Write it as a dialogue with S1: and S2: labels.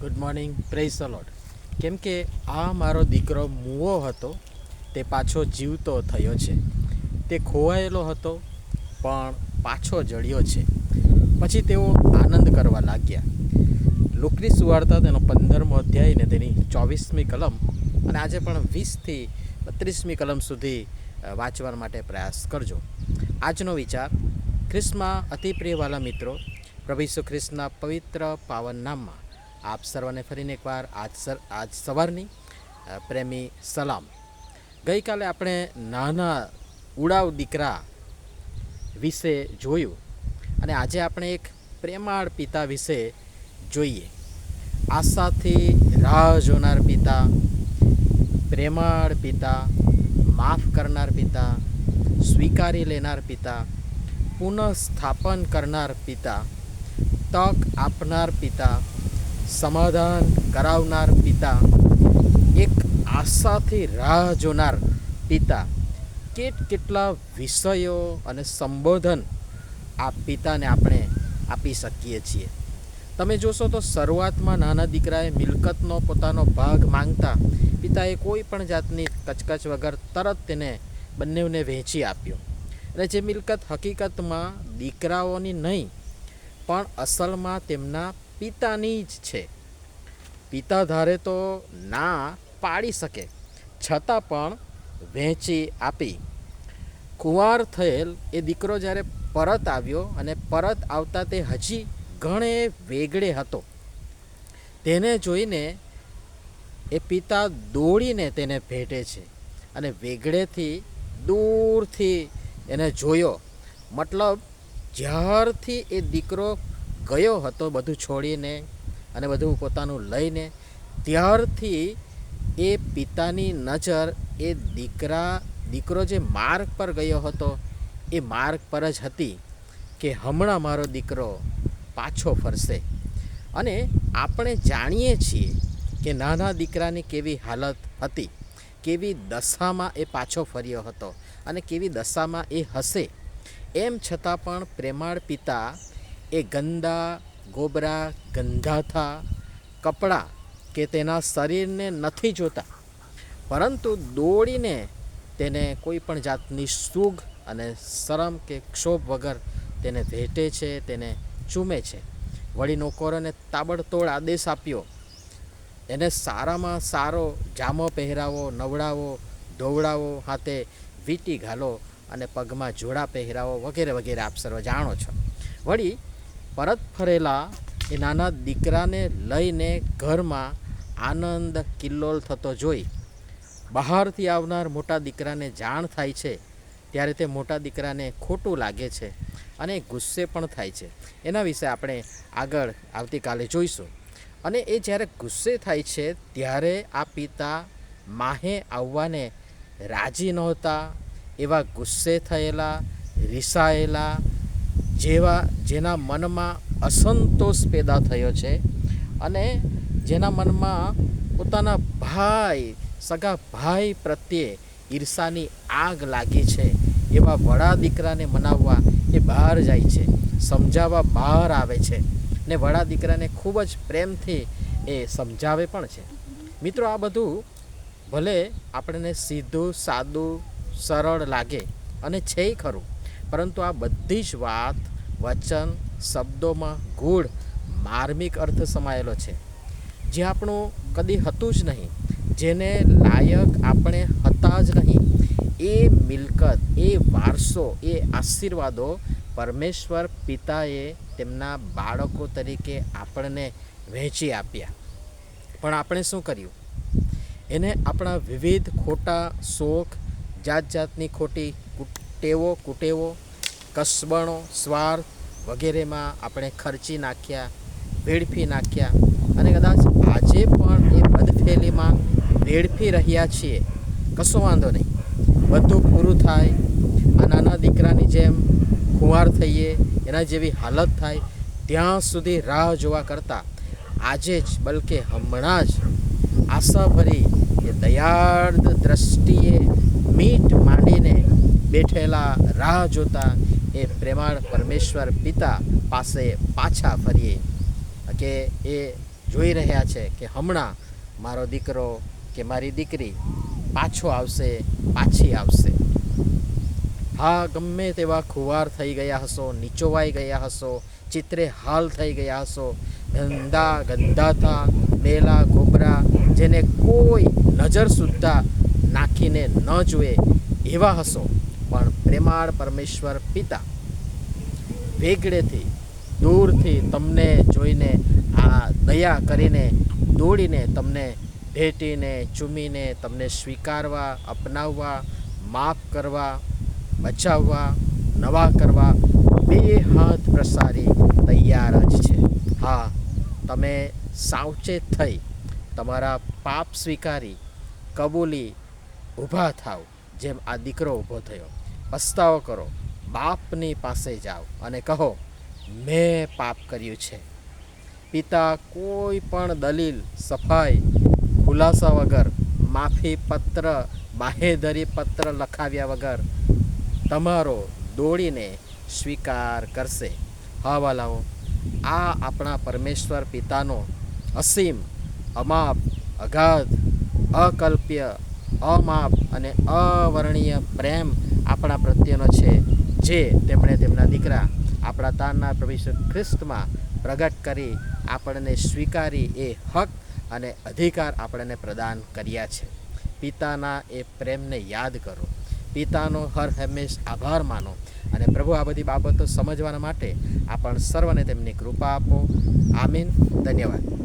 S1: Good morning, praise the lord. કેમ કે આ મારો દીકરો મૂવો હતો તે પાછો જીવતો થયો છે. તે ખોવાયેલો હતો પણ પાછો જળ્યો છે. પછી તેઓ આનંદ કરવા લાગ્યા. લુકની સુવાર્તા તેનો 15મો અધ્યાય ને તેની 24મી કલમ અને આજે પણ 20થી 32મી કલમ સુધી વાંચવા માટે પ્રયાસ કરજો. આજનો વિચાર: ખ્રિસ્તમાં અતિ પ્રિયવાલા મિત્રો, પ્રભુ ઈસુ ખ્રિસ્તના પવિત્ર પાવન નામમાં આપ સર્વને ફરીને એકવાર આજ સવારની પ્રેમી સલામ. ગઈકાલે આપણે નાના ઉડાવ દીકરા વિશે જોયું અને આજે આપણે એક પ્રેમાળ પિતા વિશે જોઈએ. આશાથી રાહ જોનાર પિતા, પ્રેમાળ પિતા, માફ કરનાર પિતા, સ્વીકારી લેનાર પિતા, પુનઃસ્થાપન કરનાર પિતા, તક આપનાર પિતા, સમાધાન કરાવનાર પિતા, એક આશાથી રાહ જોનાર પિતા. કેટલા વિષયો અને સંબોધન આ પિતાને આપણે આપી શકીએ છીએ. તમે જોશો તો શરૂઆતમાં નાના દીકરાએ મિલકતનો પોતાનો ભાગ માંગતા પિતાએ કોઈ પણ જાતની કચકચ વગર તરત તેને બંનેને વહેંચી આપ્યો. અને જે મિલકત હકીકતમાં દીકરાઓની નહીં પણ અસલમાં તેમના પિતાની જ છે. પિતા ધારે તો ના પાડી શકે, છતાં પણ વહેંચી આપી. કુંવાર થયેલ એ દીકરો જ્યારે પરત આવ્યો અને પરત આવતા તે હજી ઘણે વેગળે હતો. તેને જોઈને એ પિતા દોડીને તેને ભેટે છે અને વેગળેથી દૂરથી એને જોયો. મતલબ જ્યારથી એ દીકરો ગયો હતો બધું છોડીને અને બધું પોતાનું લઈને, ત્યારથી એ પિતાની નજર એ દીકરો જે માર્ગ પર ગયો હતો એ માર્ગ પર જ હતી કે હમણાં મારો દીકરો પાછો ફરશે. અને આપણે જાણીએ છીએ કે નાના દીકરાની કેવી હાલત હતી, કેવી દશામાં એ પાછો ફર્યો હતો અને કેવી દશામાં એ હશે. એમ છતાં પણ પ્રેમાળ પિતા એ ગંદા ગોબરા ગંધાથા કપડાં કે તેના શરીરને નથી જોતા, પરંતુ દોડીને તેને કોઈ પણ જાતની સુગ અને શરમ કે ક્ષોભ વગર તેને ભેટે છે, તેને ચૂમે છે. વળી નોકરોને તાબડતોડ આદેશ આપ્યો, એને સારામાં સારો જામો પહેરાવો, નવડાવો, ધોવડાવો, હાથે વીંટી ઘાલો અને પગમાં જોડા પહેરાવો વગેરે વગેરે આપ સર્વ જાણો છો. વળી પરત ફરેલા એ નાના દીકરાને લઈને ઘરમાં આનંદ કિલ્લોલ થતો જોઈ બહારથી આવનાર મોટા દીકરાને જાણ થાય છે. ત્યારે તે મોટા દીકરાને ખોટું લાગે છે અને ગુસ્સે પણ થાય છે. એના વિશે આપણે આગળ આવતીકાલે જોઈશું. અને એ જ્યારે ગુસ્સે થાય છે ત્યારે આ પિતા માહે આવવાને રાજી નહોતા. એવા ગુસ્સે થયેલા, રિસાયેલા, જેના મનમાં અસંતોષ પેદા થયો છે અને જેના મનમાં પોતાના ભાઈ, સગા ભાઈ પ્રત્યે ઈર્ષાની આગ લાગી છે, એવા વડા દીકરાને મનાવવા એ બહાર જાય છે, સમજાવવા બહાર આવે છે ને વડા દીકરાને ખૂબ જ પ્રેમથી એ સમજાવે પણ છે. મિત્રો, આ બધું ભલે આપણને સીધું, સાદું, સરળ લાગે અને છે ખરું, પરંતુ આ બધી જ વાત, વચન, શબ્દોમાં ગૂઢ માર્મિક અર્થ સમાયેલો છે, જે આપણું કદી હતું જ નહીં, જેને લાયક આપણે હતા જ નહીં. એ મિલકત, એ વારસો, એ આશીર્વાદો પરમેશ્વર પિતાએ તેમના બાળકો તરીકે આપણને વહેંચી આપ્યા. પણ આપણે શું કર્યું? એને આપણા વિવિધ ખોટા શોખ, જાત જાતની ખોટી કુટેવો, કસબણો, સ્વાર્થ વગેરેમાં આપણે ખર્ચી નાખ્યા, વેડફી નાખ્યા અને કદાચ આજે પણ એ બદફેલીમાં વેડફી રહ્યા છીએ. કશો વાંધો નહીં, બધું પૂરું થાય, આ નાના દીકરાની જેમ ખુવાર થઈએ, એના જેવી હાલત થાય ત્યાં સુધી રાહ જોવા કરતાં આજે જ, બલકે હમણાં જ આશાભરી એ દયાળ દ્રષ્ટિએ મીટ માંડીને બેઠેલા, રાહ જોતા એ પ્રેમાળ પરમેશ્વર પિતા પાસે પાછા ફરીએ કે એ જોઈ રહ્યા છે કે હમણાં મારો દીકરો કે મારી દીકરી પાછો આવશે, પાછી આવશે. હા, ગમે તેવા ખુવાર થઈ ગયા હશો, નીચોવાઈ ગયા હશો, ચિત્રે હાલ થઈ ગયા હશો, ગંધાતા મેલા ગોબરા, જેને કોઈ નજર સુદ્ધા નાખીને ન જુએ એવા હશો, પણ પ્રેમાળ પરમેશ્વર પિતા વેગળેથી દૂરથી તમને જોઈને આ દયા કરીને દોડીને તમને ભેટીને ચૂમીને તમને સ્વીકારવા, અપનાવવા, માફ કરવા, બચાવવા, નવા કરવા બે હાથ પ્રસારી તૈયાર જ છે. હા, તમે સાવચેત થઈ તમારા પાપ સ્વીકારી કબૂલી ઊભા થાવ, જેમ આ દીકરો ઊભો થયો. પસ્તાવો કરો, બાપની પાસે જાઓ અને કહો, મેં પાપ કર્યું છે. પિતા કોઈ પણ દલીલ, સફાઈ, ખુલાસા વગર, માફી પત્ર, બાહેધરી પત્ર લખાવ્યા વગર તમારો દોડીને સ્વીકાર કરશે. હા વાલાઓ, આ આપણા પરમેશ્વર પિતાનો અસીમ, અમાપ, અગાધ, અકલ્પ્ય, અમાપ અને અવર્ણનીય પ્રેમ આપણા પ્રત્યેનો છે, જે તેમણે તેમના દીકરા આપણા તારના પ્રભુ ઈસુ ખ્રિસ્તમાં પ્રગટ કરી આપણને સ્વીકારી એ હક અને અધિકાર આપણને પ્રદાન કર્યા છે. પિતાના એ પ્રેમને યાદ કરો, પિતાનો હર હંમેશ આભાર માનો અને પ્રભુ આ બધી બાબતો સમજવાના માટે આપણ સર્વને તેમની કૃપા આપો. આમીન. ધન્યવાદ.